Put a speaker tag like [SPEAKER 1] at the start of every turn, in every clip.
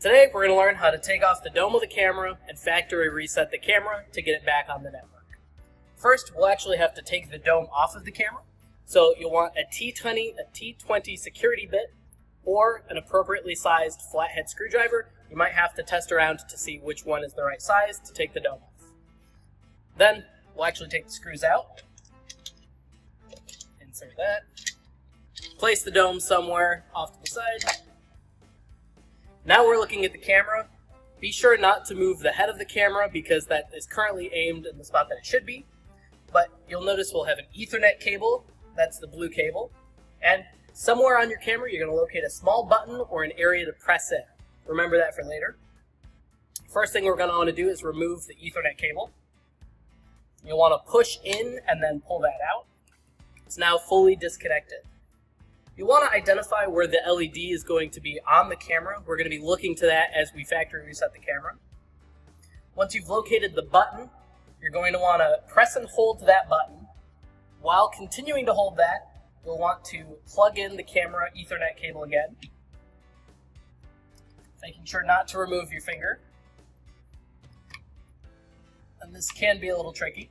[SPEAKER 1] Today we're going to learn how to take off the dome of the camera and factory reset the camera to get it back on the network. First, we'll actually have to take the dome off of the camera. So you'll want a T20 security bit or an appropriately sized flathead screwdriver. You might have to test around to see which one is the right size to take the dome off. Then we'll actually take the screws out. Insert that. Place the dome somewhere off to the side. Now we're looking at the camera. Be sure not to move the head of the camera because that is currently aimed in the spot that it should be. But you'll notice we'll have an Ethernet cable, that's the blue cable, and somewhere on your camera you're going to locate a small button or an area to press in. Remember that for later. First thing we're going to want to do is remove the Ethernet cable. You'll want to push in and then pull that out. It's now fully disconnected. You want to identify where the LED is going to be on the camera. We're going to be looking to that as we factory reset the camera. Once you've located the button, you're going to want to press and hold that button. While continuing to hold that, you'll want to plug in the camera Ethernet cable again, making sure not to remove your finger. And this can be a little tricky.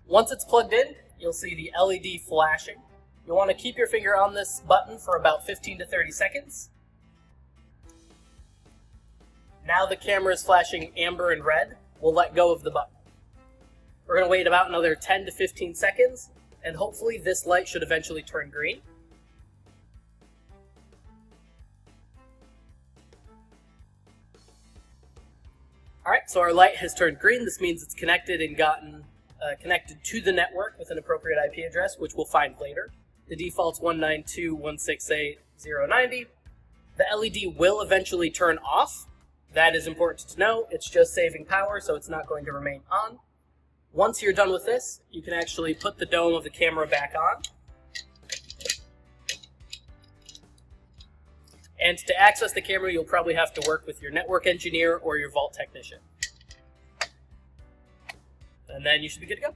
[SPEAKER 1] Once it's plugged in, you'll see the LED flashing. You'll want to keep your finger on this button for about 15 to 30 seconds. Now the camera is flashing amber and red. We'll let go of the button. We're going to wait about another 10 to 15 seconds, and hopefully this light should eventually turn green. Alright, so our light has turned green. This means it's connected and gotten connected to the network with an appropriate IP address, which we'll find later. The default's 192.168.0.90. The LED will eventually turn off. That is important to know. It's just saving power, so it's not going to remain on. Once you're done with this, you can actually put the dome of the camera back on. And to access the camera, you'll probably have to work with your network engineer or your vault technician. And then you should be good to go.